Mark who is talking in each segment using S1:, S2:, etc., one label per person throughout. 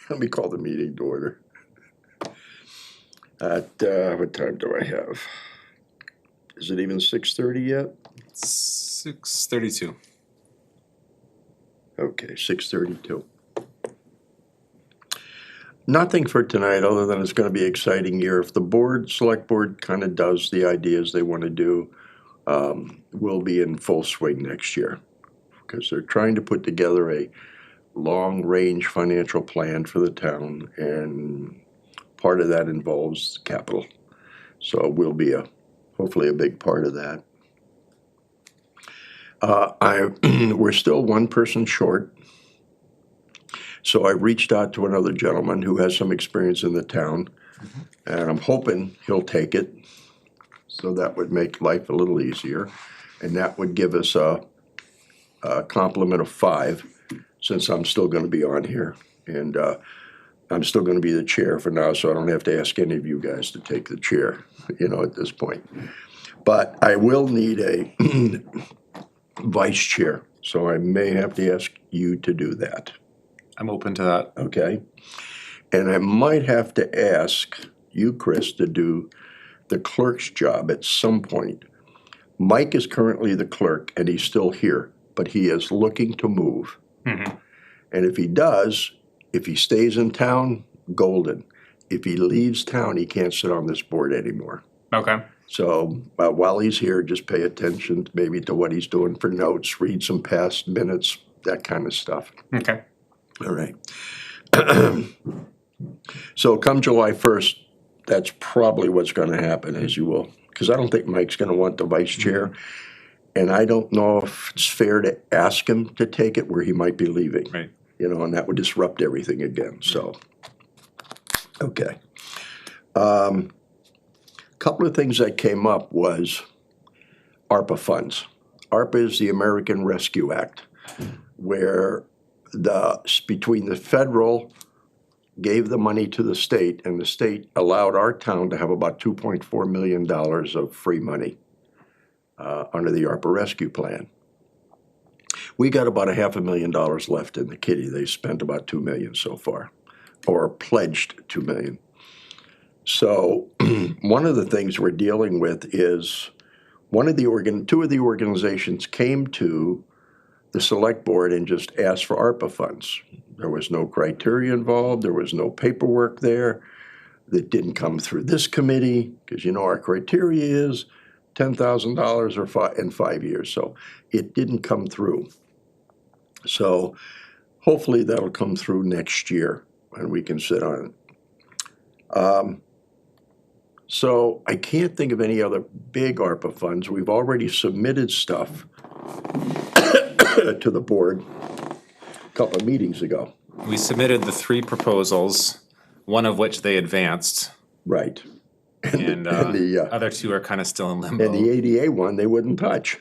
S1: Let me call the meeting to order. At, what time do I have? Is it even 6:30 yet?
S2: 6:32.
S1: Okay, 6:32. Nothing for tonight, other than it's gonna be an exciting year. If the select board kind of does the ideas they want to do, we'll be in full swing next year. Because they're trying to put together a long-range financial plan for the town, and part of that involves capital. So we'll be hopefully a big part of that. We're still one person short. So I reached out to another gentleman who has some experience in the town, and I'm hoping he'll take it. So that would make life a little easier, and that would give us a complement of 5, since I'm still gonna be on here. And I'm still gonna be the chair for now, so I don't have to ask any of you guys to take the chair, at this point. But I will need a vice chair, so I may have to ask you to do that,
S2: I'm open to that.
S1: okay? And I might have to ask you, Chris, to do the clerk's job at some point. Mike is currently the clerk, and he's still here, but he is looking to move.
S2: Mhm.
S1: And if he does, if he stays in town, golden. If he leaves town, he can't sit on this board anymore.
S2: Okay.
S1: So while he's here, just pay attention maybe to what he's doing for notes, read some past minutes, that kind of stuff.
S2: Okay.
S1: All right. So come July 1st, that's probably what's going to happen, as you will. Because I don't think Mike's going to want the vice chair. And I don't know if it's fair to ask him to take it where he might be leaving.
S2: Right.
S1: And that would disrupt everything again, so. Okay. Couple of things that came up was ARPA funds. ARPA is the American Rescue Act, where between the federal gave the money to the state, and the state allowed our town to have about $2.4 million of free money under the ARPA rescue plan. We got about $500,000 left in the kitty. They spent about $2 million so far, or pledged $2 million. So one of the things we're dealing with is two of the organizations came to the select board and just asked for ARPA funds. There was no criteria involved. There was no paperwork there. That didn't come through this committee, because our criteria is $10,000 in 5 years. So it didn't come through. So hopefully that'll come through next year and we can sit on it. So I can't think of any other big ARPA funds. We've already submitted stuff to the board a couple of meetings ago.
S2: We submitted the 3 proposals, one of which they advanced,
S1: Right.
S2: and
S1: the
S2: other 2 are kind of still in limbo.
S1: And the ADA one, they wouldn't touch.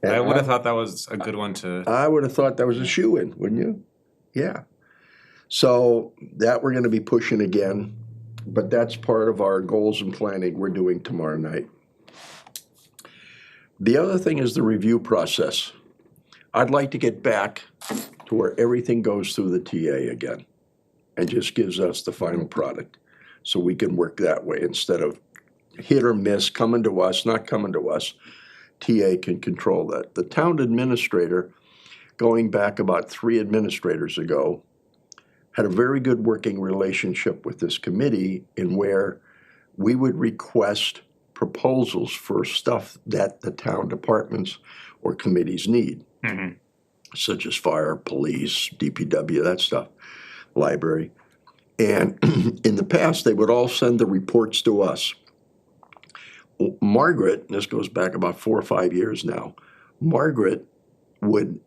S1: And
S2: I would have thought that was a good one to.
S1: I would have thought that was a shoo-in, wouldn't you? Yeah. So that we're gonna be pushing again, but that's part of our goals and planning we're doing tomorrow night. The other thing is the review process. I'd like to get back to where everything goes through the TA again and just gives us the final product. So we can work that way instead of hit or miss, coming to us, not coming to us. TA can control that. The town administrator, going back about 3 administrators ago, had a very good working relationship with this committee in where we would request proposals for stuff that the town departments or committees need, such as fire, police, DPW, that stuff, library. And in the past, they would all send the reports to us. Margaret, and this goes back about 4 or 5 years now, Margaret would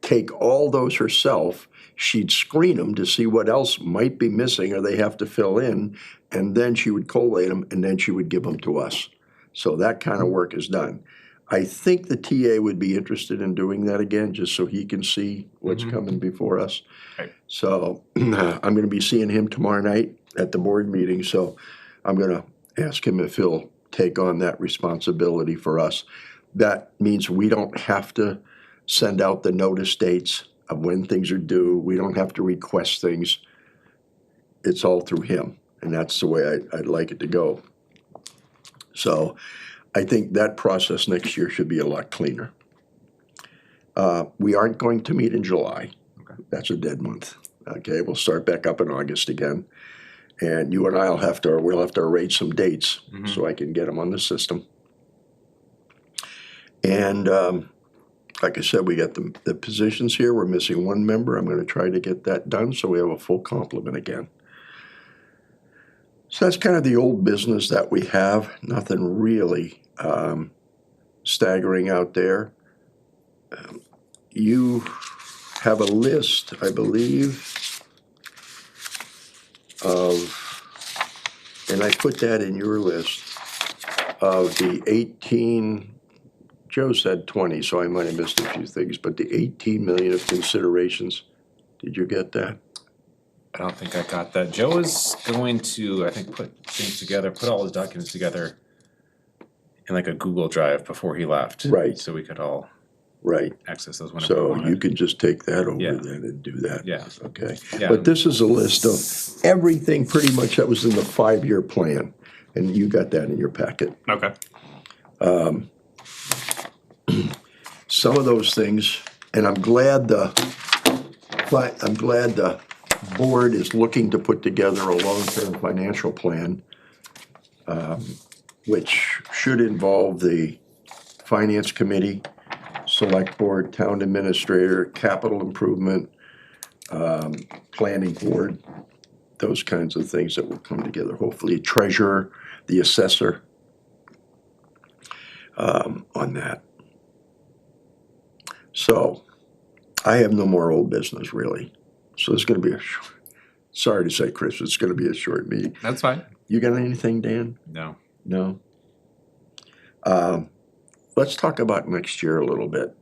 S1: take all those herself. She'd screen them to see what else might be missing or they have to fill in, and then she would collate them, and then she would give them to us. So that kind of work is done. I think the TA would be interested in doing that again, just so he can see what's coming before us.
S2: Right.
S1: So I'm going to be seeing him tomorrow night at the board meeting, so I'm going to ask him if he'll take on that responsibility for us. That means we don't have to send out the notice dates of when things are due. We don't have to request things. It's all through him, and that's the way I'd like it to go. So I think that process next year should be a lot cleaner. We aren't going to meet in July.
S2: Okay.
S1: That's a dead month. Okay, we'll start back up in August again. And you and we'll have to arrange some dates so I can get them on the system. And like I said, we got the positions here. We're missing one member. I'm going to try to get that done so we have a full complement again. So that's kind of the old business that we have. Nothing really staggering out there. You have a list, I believe, and I put that in your list, of the 18, Joe said 20, so I might have missed a few things, but the 18 million of considerations, did you get that?
S2: I don't think I got that. Joe is going to, I think, put things together, put all his documents together in like a Google Drive before he left.
S1: Right.
S2: So we could all
S1: Right.
S2: access those whenever we
S1: So
S2: wanted.
S1: you can just take that over
S2: Yeah.
S1: then and do that.
S2: Yeah.
S1: Okay.
S2: Yeah.
S1: But this is a list of everything pretty much that was in the 5-year plan, and you got that in your packet.
S2: Okay.
S1: Some of those things, and I'm glad the board is looking to put together a long-term financial plan, which should involve the finance committee, select board, town administrator, capital improvement, planning board, those kinds of things that will come together. Hopefully treasurer, the assessor, on that. So I have no more old business really. So it's gonna be sorry to say, Chris, it's gonna be a short meeting.
S2: That's fine.
S1: You got anything, Dan?
S2: No.
S1: No? Let's talk about next year a little bit.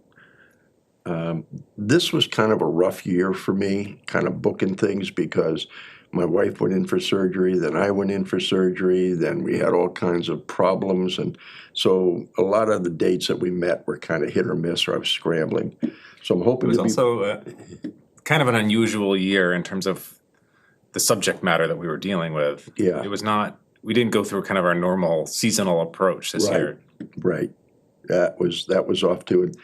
S1: This was kind of a rough year for me, kind of booking things because my wife went in for surgery, then I went in for surgery, then we had all kinds of problems. And so a lot of the dates that we met were kind of hit or miss, or I was scrambling. So I'm
S2: It
S1: hoping
S2: was
S1: to be.
S2: also kind of an unusual year in terms of the subject matter that we were dealing with.
S1: Yeah.
S2: It was not, we didn't go through kind of our normal seasonal approach this
S1: Right.
S2: year.
S1: Right. That was off too. And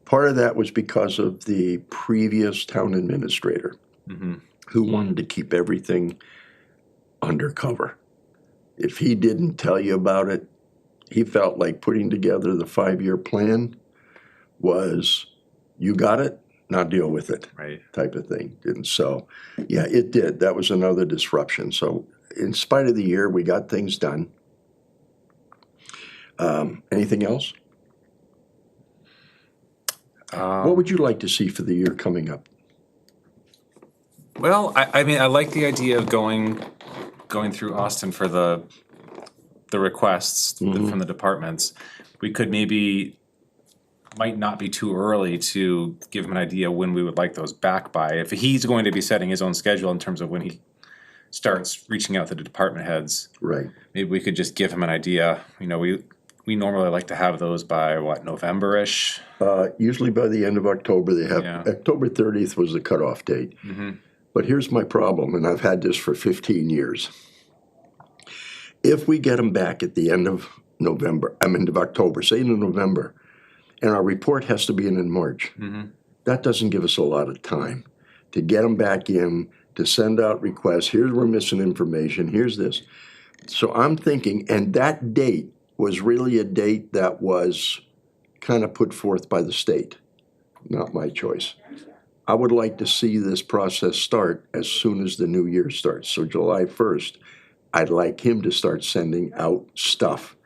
S1: part of that was because of the previous town administrator who wanted to keep everything undercover. If he didn't tell you about it, he felt like putting together the 5-year plan was, you got it, now deal with it.
S2: Right.
S1: Type of thing. And so, yeah, it did. That was another disruption. So in spite of the year, we got things done. Anything else? What would you like to see for the year coming up?
S2: Well, I mean, I like the idea of going through Austin for the requests from the departments. We could might not be too early to give him an idea when we would like those back by. If he's going to be setting his own schedule in terms of when he starts reaching out to the department heads,
S1: Right.
S2: maybe we could just give him an idea. You know, we normally like to have those by November-ish?
S1: Usually by the end of October, they have,
S2: Yeah.
S1: October 30th was the cutoff date. But here's my problem, and I've had this for 15 years. If we get them back at the end of end of October, say in November, and our report has to be in March, that doesn't give us a lot of time to get them back in, to send out requests, here's we're missing information, here's this. So I'm thinking, and that date was really a date that was kind of put forth by the state, not my choice. I would like to see this process start as soon as the new year starts. So July 1st, I'd like him to start sending out stuff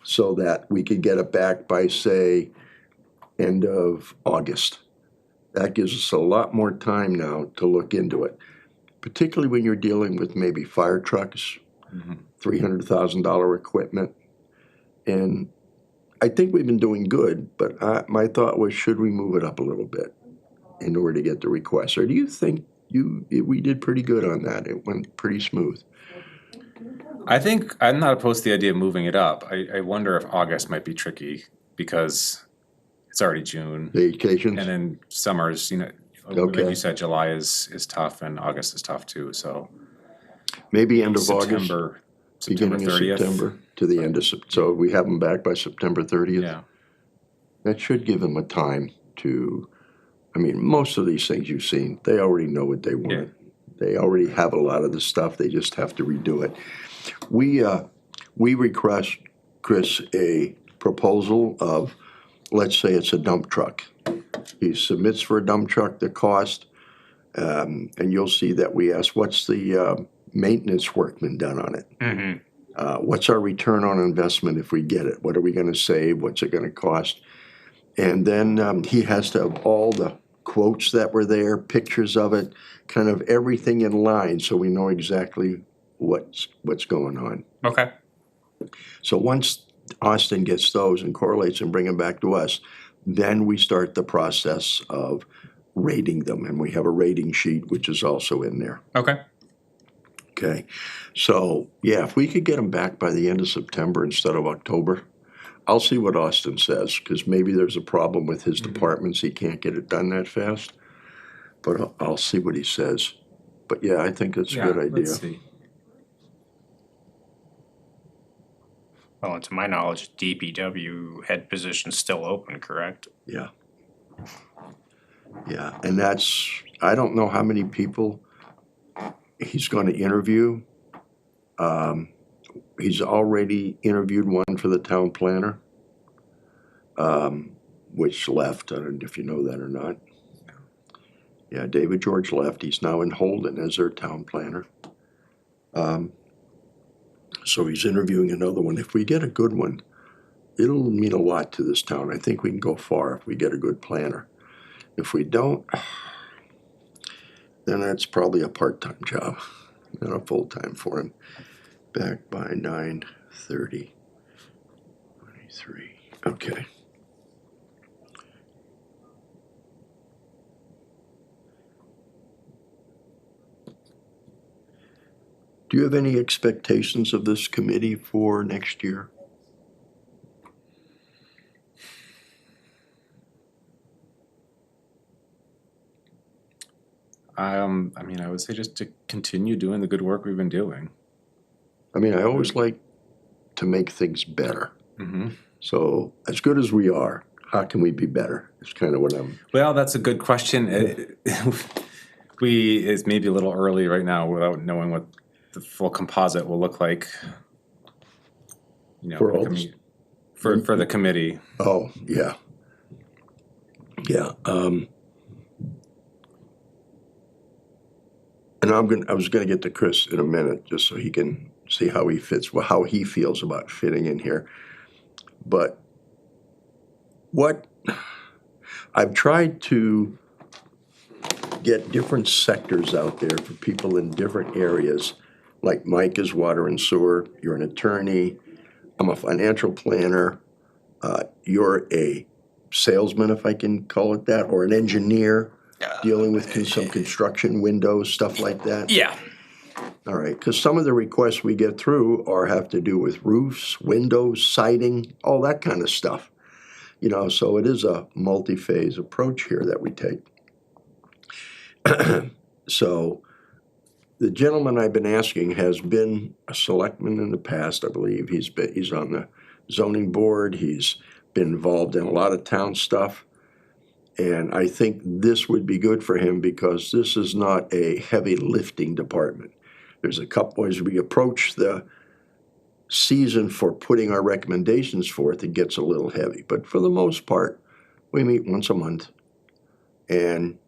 S1: so that we could get it back by, say, end of August. That gives us a lot more time now to look into it, particularly when you're dealing with maybe fire trucks, $300,000 equipment. And I think we've been doing good, but my thought was, should we move it up a little bit in order to get the request? Or do you think we did pretty good on that? It went pretty smooth.
S2: I think I'm not opposed to the idea of moving it up. I wonder if August might be tricky because it's already June.
S1: Vacations?
S2: And then summers, Like
S1: Okay.
S2: you said, July is tough and August is tough too, so.
S1: Maybe end of August,
S2: September
S1: beginning of
S2: 30th.
S1: September to the end of so we have them back by September 30th.
S2: Yeah,
S1: That should give them a time to, I mean, most of these things you've seen, they already know what they want. They already have a lot of the stuff, they just have to redo it. We request, Chris, a proposal of, let's say it's a dump truck. He submits for a dump truck, the cost, and you'll see that we ask, what's the maintenance work been done on it? What's our return on investment if we get it? What are we gonna save? What's it gonna cost? And then he has to have all the quotes that were there, pictures of it, kind of everything in line, so we know exactly what's going on.
S2: okay,
S1: So once Austin gets those and correlates and bring them back to us, then we start the process of rating them, and we have a rating sheet, which is also in there.
S2: okay.
S1: Okay, so, yeah, if we could get them back by the end of September instead of October, I'll see what Austin says, because maybe there's a problem with his departments, he can't get it done that fast. But I'll see what he says. But yeah, I think it's a good idea.
S2: Let's see.
S3: Well, to my knowledge, DPW head position's still open, correct?
S1: Yeah. Yeah, and that's, I don't know how many people he's gonna interview. He's already interviewed one for the town planner, which left. I don't know if you know that or not. Yeah, David George left. He's now in Holden as their town planner. So he's interviewing another one. If we get a good one, it'll mean a lot to this town. I think we can go far if we get a good planner. If we don't, then that's probably a part-time job, not a full-time for him. Back by 9:30. 23. Okay. Do you have any expectations of this committee for next year?
S2: I mean, I would say just to continue doing the good work we've been doing.
S1: I mean, I always like to make things better.
S2: Mm-hmm.
S1: So as good as we are, how can we be better? It's kind of what I'm,
S2: Well, that's a good question. It's maybe a little early right now without knowing what the full composite will look like. You know,
S1: For all this-
S2: for the committee.
S1: oh, yeah. Yeah, and I was gonna get to Chris in a minute, just so he can see how he fits, well, how he feels about fitting in here. But I've tried to get different sectors out there for people in different areas. Like Mike is water and sewer, you're an attorney, I'm a financial planner, you're a salesman, if I can call it that, or an engineer dealing with some construction windows, stuff like that.
S3: Yeah.
S1: All right, because some of the requests we get through have to do with roofs, windows, siding, all that kind of stuff. You know, so it is a multi-phase approach here that we take. So the gentleman I've been asking has been a selectman in the past, I believe. He's on the zoning board. He's been involved in a lot of town stuff. And I think this would be good for him because this is not a heavy lifting department. There's a couple, as we approach the season for putting our recommendations forth, it gets a little heavy. But for the most part, we meet once a month. And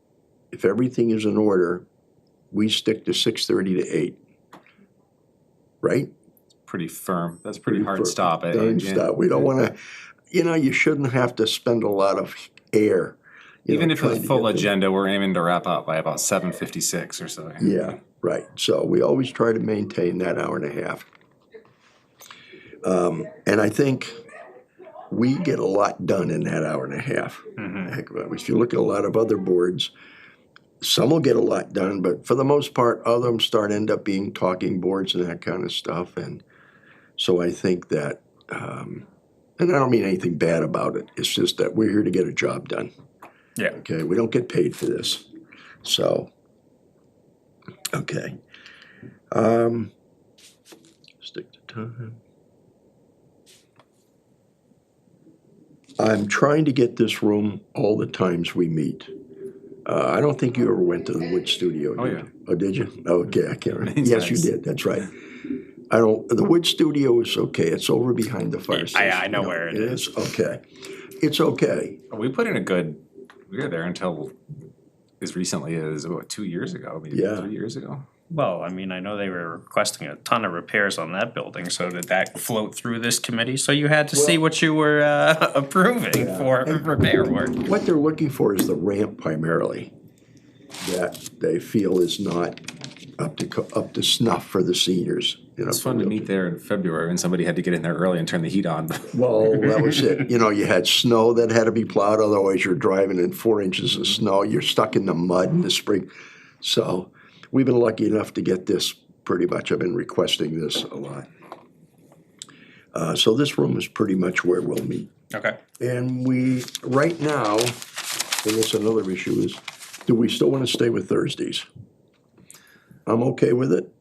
S1: if everything is in order, we stick to 6:30 to 8. Right?
S2: Pretty firm. That's pretty hard
S1: firm.
S2: stop.
S1: Darn stop. We don't want to, you shouldn't have to spend a lot of air.
S2: Even if
S1: trying
S2: it's
S1: to
S2: full
S1: get them.
S2: agenda, we're aiming to wrap up by about 7:56 or so.
S1: Yeah, right. So we always try to maintain that hour and a half. And I think we get a lot done in that hour and a half. Heck, if you look at a lot of other boards, some will get a lot done, but for the most part, other them end up being talking boards and that kind of stuff. And so I think that, and I don't mean anything bad about it. It's just that we're here to get a job done.
S3: Yeah.
S1: Okay, we don't get paid for this. So, okay. Stick to time. I'm trying to get this room all the times we meet. I don't think you ever went to the Wood Studio,
S2: Oh,
S1: did
S2: yeah.
S1: you? Oh, did you? Okay, I can't remember.
S2: It's
S1: Yes, you
S2: nice.
S1: did, that's right. The Wood Studio is okay, it's over behind the fire
S3: Yeah,
S1: station.
S3: I know where it is.
S1: Okay. It's okay.
S2: We put in a good, we were there until as recently as, what, 2 years ago, maybe
S1: Yeah.
S2: 3 years ago?
S3: Well, I mean, I know they were requesting a ton of repairs on that building, so did that float through this committee? So you had to see
S1: Well-
S3: what you were approving
S1: Yeah.
S3: for repair work.
S1: What they're looking for is the ramp primarily, that they feel is not up to snuff for the seniors.
S2: It's fun to meet there in February when somebody had to get in there early and turn the heat on.
S1: Well, that was it. You had snow that had to be plowed, otherwise you're driving in 4 inches of snow. You're stuck in the mud in the spring. So we've been lucky enough to get this pretty much. I've been requesting this a lot. So this room is pretty much where we'll meet.
S3: Okay.
S1: And right now, and that's another issue is, do we still want to stay with Thursdays? I'm okay with it.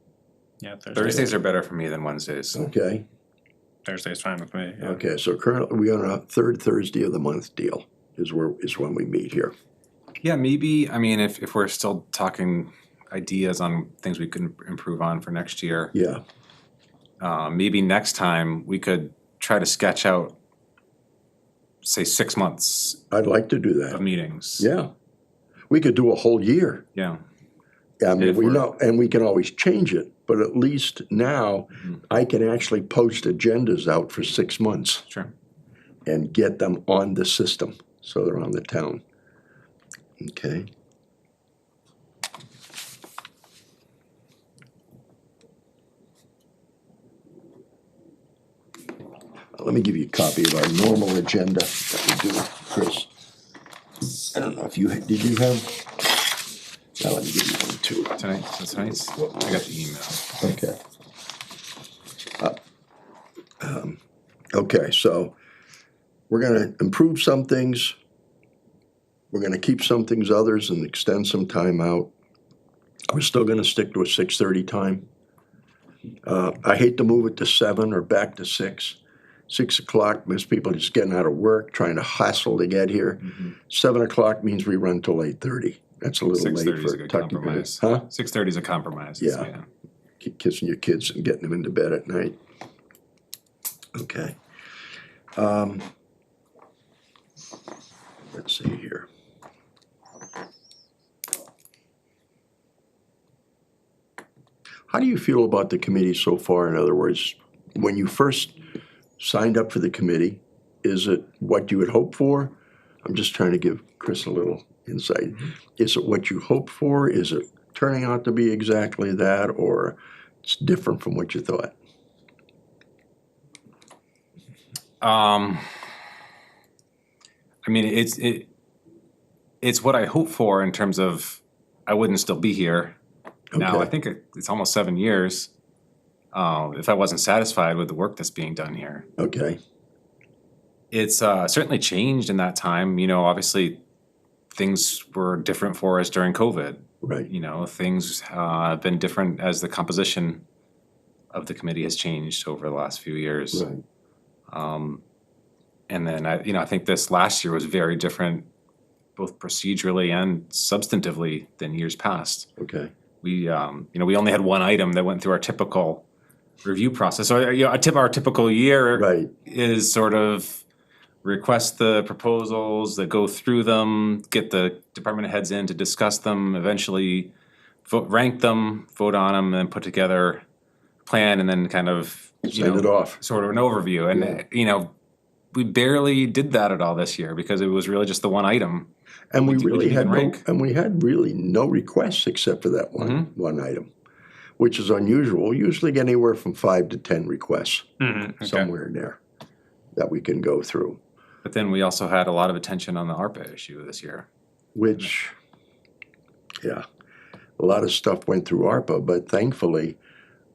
S3: Yeah,
S2: Thursdays are better for me than Wednesdays.
S1: Okay.
S3: Thursday's fine with me. Yeah.
S1: Okay, so currently we're on a third Thursday of the month deal is when we meet here.
S2: Yeah, maybe, I mean, if we're still talking ideas on things we can improve on for next year,
S1: Yeah,
S2: maybe next time we could try to sketch out, say, 6 months
S1: I'd like to do
S2: of
S1: that.
S2: meetings.
S1: Yeah. We could do a whole year.
S2: Yeah.
S1: I mean,
S2: If
S1: we
S2: we're-
S1: know, and we can always change it, but at least now I can actually post agendas out for 6 months
S2: Sure.
S1: and get them on the system, so they're on the town. Okay. Let me give you a copy of our normal agenda that we do, Chris. I don't know if did you have? Now let me give you one too.
S2: Tonight's, I got the email.
S1: Okay. Okay, so we're gonna improve some things. We're gonna keep some things others and extend some time out. We're still gonna stick to a 6:30 time. I hate to move it to 7 or back to 6. 6 o'clock, most people are just getting out of work, trying to hustle to get here. 7 o'clock means we run till 8:30. That's a little late
S2: 6:30 is a
S1: for
S2: good
S1: tucking
S2: compromise.
S1: Huh?
S2: 6:30 is a compromise.
S1: Yeah. Keep kissing your kids and getting them into bed at night. Okay. Let's see here. How do you feel about the committee so far? In other words, when you first signed up for the committee, is it what you had hoped for? I'm just trying to give Chris a little insight. Is it what you hoped for? Is it turning out to be exactly that, or it's different from what you thought?
S2: I mean, it's what I hope for in terms of I wouldn't still be here. Now, I
S1: Okay.
S2: think it's almost 7 years. If I wasn't satisfied with the work that's being done here.
S1: Okay,
S2: It's certainly changed in that time. Obviously, things were different for us during COVID.
S1: right,
S2: Things have been different as the composition of the committee has changed over the last few years.
S1: right,
S2: And then I think this last year was very different, both procedurally and substantively than years past.
S1: okay,
S2: We only had one item that went through our typical review process. So our typical year
S1: right,
S2: is sort of request the proposals, that go through them, get the department heads in to discuss them, eventually rank them, vote on them, and put together a plan, and then kind of
S1: send it off.
S2: sort of an overview. And we barely did that at all this year because it was really just the one item.
S1: And we
S2: didn't
S1: really
S2: even
S1: had no,
S2: rank.
S1: and we had really no requests except for that one item, which is unusual. We usually get anywhere from 5 to 10 requests, somewhere in there, that we can go through.
S2: But then we also had a lot of attention on the ARPA issue this year.
S1: Which, yeah, a lot of stuff went through ARPA, but thankfully,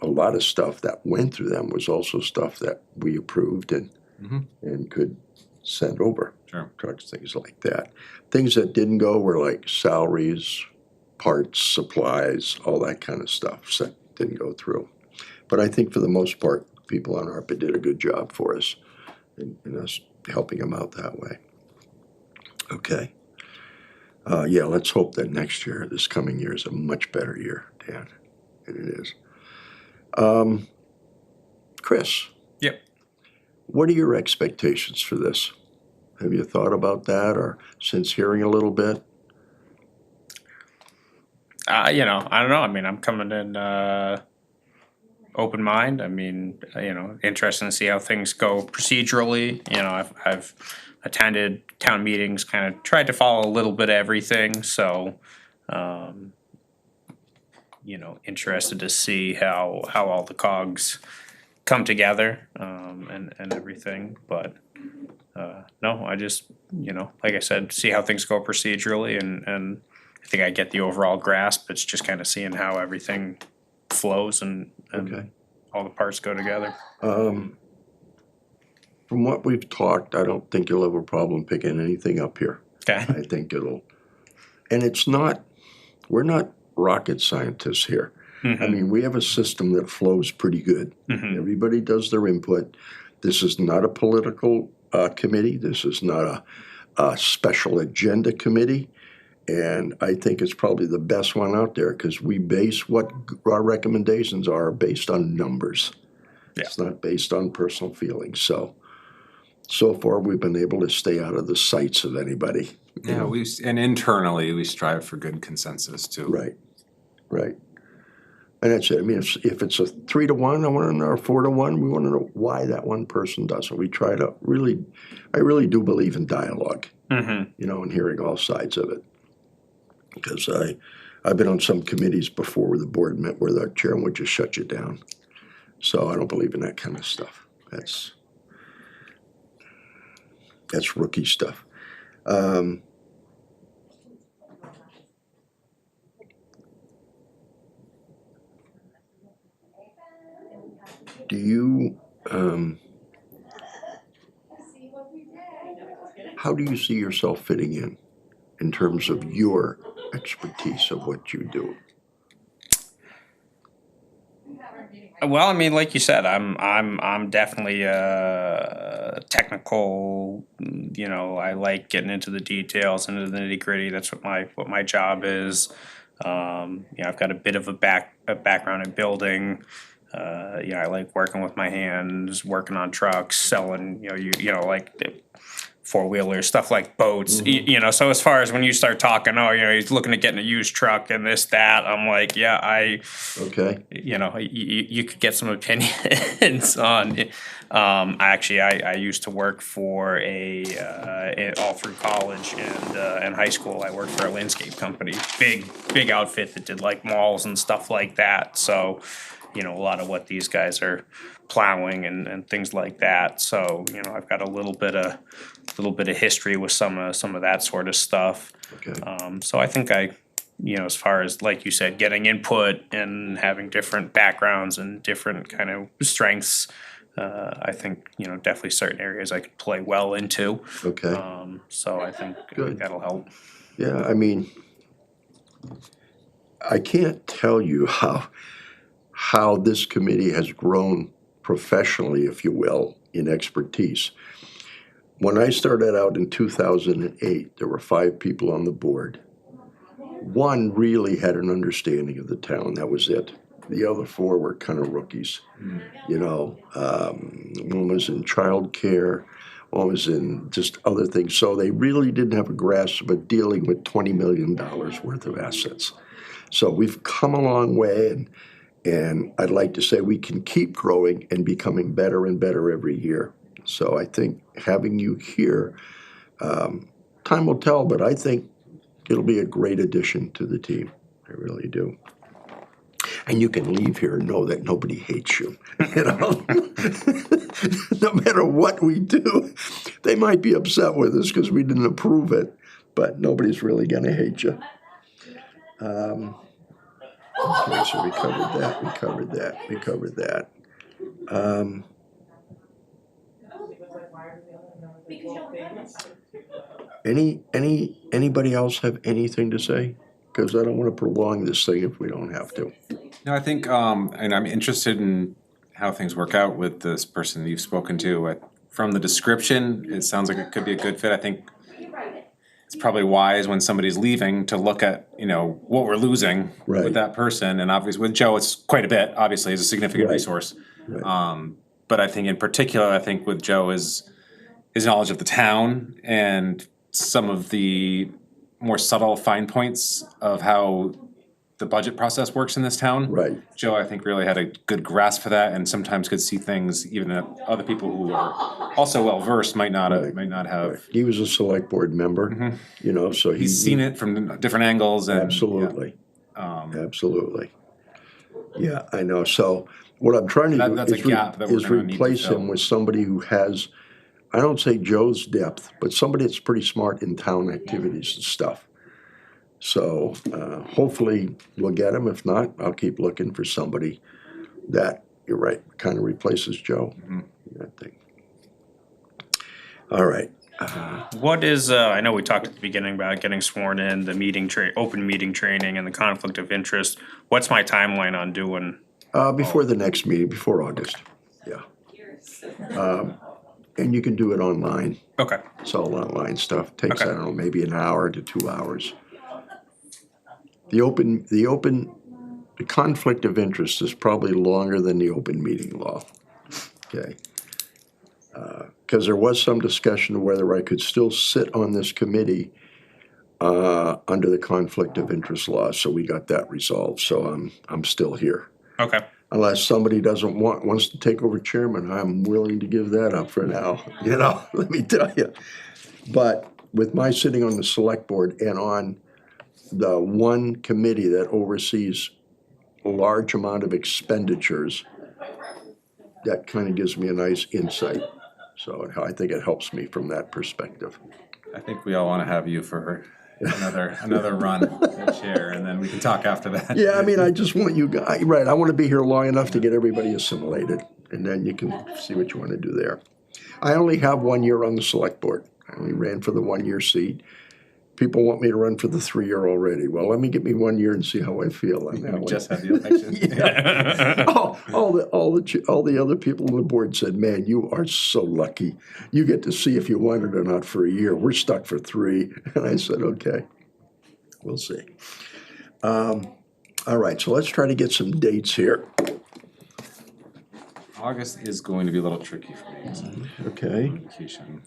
S1: a lot of stuff that went through them was also stuff that we approved and could send over.
S2: Sure.
S1: Trucks, things like that. Things that didn't go were like salaries, parts, supplies, all that kind of stuff, so that didn't go through. But I think for the most part, people on ARPA did a good job for us in us helping them out that way. Okay. Yeah, let's hope that next year, this coming year, is a much better year, Dan, and it is. Chris.
S3: Yep.
S1: What are your expectations for this? Have you thought about that, or since hearing a little bit?
S3: You know, I don't know. I mean, I'm coming in open mind. I mean, you know, interested to see how things go procedurally. You know, I've attended town meetings, kind of tried to follow a little bit of everything. So, you know, interested to see how all the cogs come together and everything. But no, I just, you know, like I said, see how things go procedurally, and I think I get the overall grasp. It's just kind of seeing how everything flows and
S1: Okay.
S3: all the parts go together.
S1: From what we've talked, I don't think you'll have a problem picking anything up here.
S3: Okay.
S1: I think it'll, and it's not, we're not rocket scientists here. I mean, we have a system that flows pretty good. Everybody does their input. This is not a political committee. This is not a special agenda committee. And I think it's probably the best one out there because we base what our recommendations are based on numbers.
S3: Yeah.
S1: It's not based on personal feelings. So far, we've been able to stay out of the sights of anybody.
S2: Yeah, and internally, we strive for good consensus too.
S1: Right, right. And that's it. I mean, if it's a 3-1, I want to know, or 4-1, we want to know why that one person doesn't. We try to really, I really do believe in dialogue, you know, and hearing all sides of it. Because I've been on some committees before where the board met where the chairman would just shut you down. So I don't believe in that kind of stuff. That's rookie stuff. Do you, how do you see yourself fitting in terms of your expertise of what you do?
S3: Well, I mean, like you said, I'm definitely technical. You know, I like getting into the details, into the nitty gritty. That's what my job is. You know, I've got a bit of a background in building. You know, I like working with my hands, working on trucks, selling. You know, like the 4-wheelers, stuff like boats. You know, so as far as when you start talking, oh, you know, he's looking at getting a used truck and this, that. I'm like, yeah,
S1: Okay.
S3: you know, you could get some opinions on. I used to work for all through college and high school. I worked for a landscape company, big outfit that did like malls and stuff like that. So, you know, a lot of what these guys are plowing and things like that. So, you know, I've got a little bit of history with some of that sort of stuff.
S1: Okay.
S3: So I think you know, as far as, like you said, getting input and having different backgrounds and different kind of strengths, I think, you know, definitely certain areas I could play well into.
S1: Okay.
S3: So I think
S1: Good.
S3: that'll help.
S1: Yeah, I mean, I can't tell you how this committee has grown professionally, if you will, in expertise. When I started out in 2008, there were 5 people on the board. One really had an understanding of the town, that was it. The other 4 were kind of rookies. You know, one was in childcare, one was in just other things. So they really didn't have a grasp of dealing with $20 million worth of assets. So we've come a long way, and I'd like to say we can keep growing and becoming better and better every year. So I think having you here, time will tell, but I think it'll be a great addition to the team. I really do. And you can leave here and know that nobody hates you, you know? No matter what we do, they might be upset with us because we didn't approve it, but nobody's really gonna hate you. Okay, so we covered that. Anybody else have anything to say? because I don't want to prolong this thing if we don't have to.
S2: No, I think, and I'm interested in how things work out with this person you've spoken to. From the description, it sounds like it could be a good fit. I think it's probably wise when somebody's leaving to look at, what we're losing
S1: Right.
S2: with that person. And obviously with Joe, it's quite a bit, obviously, it's a significant
S1: Right.
S2: resource.
S1: Right.
S2: But I think in particular, I think with Joe is his knowledge of the town and some of the more subtle fine points of how the budget process works in this town.
S1: Right.
S2: Joe, I think, really had a good grasp for that and sometimes could see things even that other people who are also well-versed might not have.
S1: Right. He was a select board member, so
S2: He's seen it from different angles and.
S1: Absolutely. Absolutely. Yeah, I know. So what I'm trying to do
S2: That's a gap that we're
S1: is
S2: gonna need to
S1: replace him
S2: fill.
S1: with somebody who has, I don't say Joe's depth, but somebody that's pretty smart in town activities and stuff. So hopefully we'll get him. If not, I'll keep looking for somebody that, you're right, kind of replaces Joe. I think. All right.
S3: What is, I know we talked at the beginning about getting sworn in, the open meeting training and the conflict of interest. What's my timeline on doing?
S1: Before the next meeting, before August, yeah. And you can do it online.
S3: Okay,
S1: It's all online stuff. Takes,
S3: Okay.
S1: I don't know, maybe an hour to 2 hours. The conflict of interest is probably longer than the open meeting law. Okay. Because there was some discussion of whether I could still sit on this committee under the conflict of interest law, so we got that resolved, so I'm still here.
S3: okay.
S1: Unless somebody wants to take over chairman, I'm willing to give that up for now, let me tell you. But with my sitting on the select board and on the one committee that oversees a large amount of expenditures, that kind of gives me a nice insight. So I think it helps me from that perspective.
S2: I think we all wanna have you for another run as chair, and then we can talk after that.
S1: Yeah, I mean, I just want you guys, right, I want to be here long enough to get everybody assimilated, and then you can see what you want to do there. I only have 1 year on the select board. I only ran for the 1 year seat. People want me to run for the 3 year already. Well, let me get me 1 year and see how I feel on that
S2: We
S1: one.
S2: just had the election.
S1: Yeah. All the other people on the board said, man, you are so lucky. You get to see if you want it or not for a year. We're stuck for 3. And I said, okay, we'll see. All right, so let's try to get some dates here.
S2: August is going to be a little tricky for me, 'cause I'm
S1: Okay,
S2: on vacation.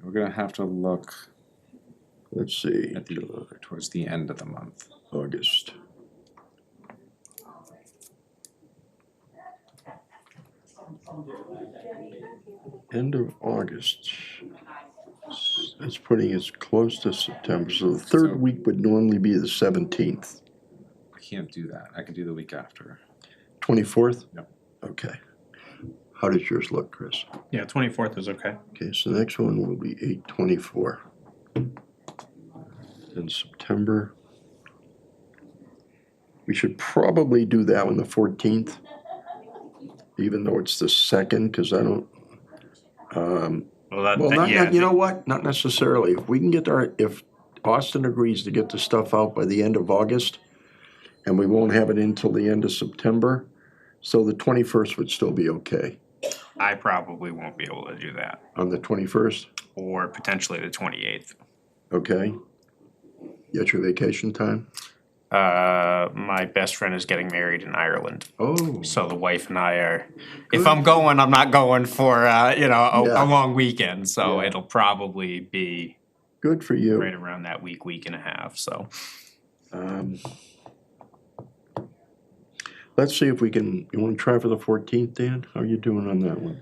S2: We're gonna have to look
S1: let's see,
S2: at towards the end of the month.
S1: August. End of August. That's putting us close to September, so the
S2: So-
S1: third week would normally be the 17th.
S2: I can't do that. I could do the week after.
S1: 24th?
S2: Yep.
S1: Okay. How does yours look, Chris?
S3: Yeah, 24th is okay.
S1: Okay, so the next one will be 8/24. In September. We should probably do that one the 14th, even though it's the 2nd, because I don't, you know what? Not necessarily. If we can get if Austin agrees to get the stuff out by the end of August, and we won't have it until the end of September, so the 21st would still be okay.
S3: I probably won't be able to do that,
S1: On the 21st,
S3: or potentially the 28th.
S1: okay? That's your vacation time?
S3: My best friend is getting married in Ireland.
S1: Oh,
S3: So the wife and I are, if I'm going, I'm not going for, a
S1: Yeah.
S3: long weekend, so
S1: Yeah.
S3: it'll probably be
S1: good for you.
S3: right around that week and a half, so.
S1: Let's see if we can, you wanna try for the 14th, Dan? How are you doing on that one?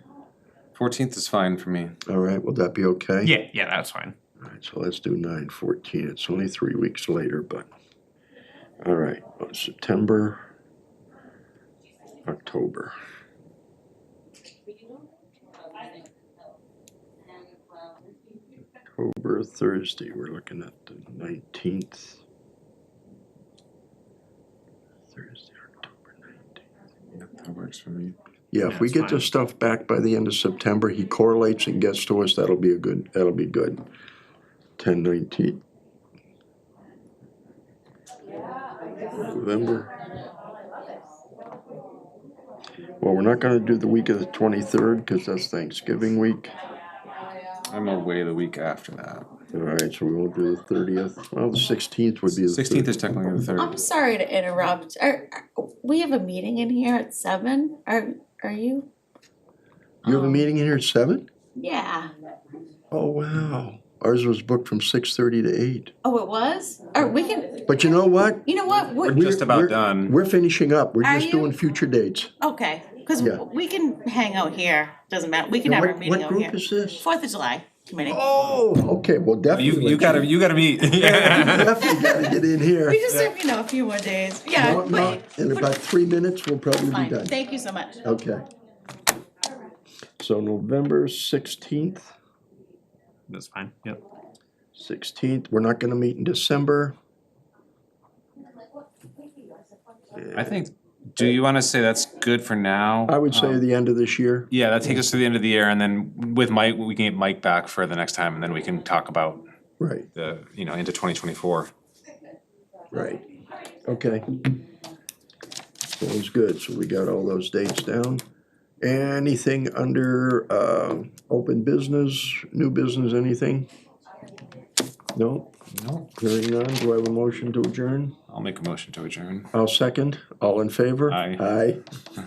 S2: 14th is fine for me.
S1: All right, will that be okay?
S3: Yeah, that's fine.
S1: All right, so let's do 9/14. It's only 3 weeks later, but, all right, September, October. October, Thursday, we're looking at the 19th.
S2: That works for me.
S1: Yeah, if we
S3: That's
S1: get the
S3: fine.
S1: stuff back by the end of September, he correlates and gets to us, that'll be good. 10/19. November. Well, we're not gonna do the week of the 23rd, cause that's Thanksgiving week.
S2: I'm away the week after that.
S1: All right, so we won't do the 30th. Well, the 16th would be the
S2: 16th
S1: 30th.
S2: is technically the third.
S4: I'm sorry to interrupt. We have a meeting in here at 7? Are you?
S1: You have a meeting in here at 7?
S4: Yeah.
S1: Oh, wow. Ours was booked from 6:30 to 8.
S4: Oh, it was? Or we can,
S1: But you know what?
S4: you know what?
S2: We're just about
S1: We're-
S2: done.
S1: We're finishing up. We're
S4: Are
S1: just
S4: you?
S1: doing future dates.
S4: Okay, because
S1: Yeah.
S4: we can hang out here. Doesn't matter. We can
S1: Now,
S4: have our
S1: what
S4: meeting out here.
S1: group is this?
S4: 4th of July committee.
S1: Oh, okay, well, definitely.
S2: You gotta meet.
S1: Definitely gotta get in here.
S4: We just have, a few more days. Yeah.
S1: No, no, in about 3 minutes, we'll probably be
S4: Fine.
S1: done.
S4: Thank you so much.
S1: Okay. So November 16th,
S3: That's fine, yep.
S1: 16th, we're not gonna meet in December.
S2: I think, do you wanna say that's good for now?
S1: I would say the end of this year.
S2: Yeah, that takes us to the end of the year, and then with Mike, we can get Mike back for the next time, and then we can talk about
S1: Right,
S2: the, into 2024.
S1: right. Okay. Sounds good. So we got all those dates down. Anything under open business, new business, anything? No?
S2: No.
S1: Hearing none. Do I have a motion to adjourn?
S2: I'll make a motion to adjourn.
S1: I'll second. All in favor?
S2: Aye.
S1: Aye.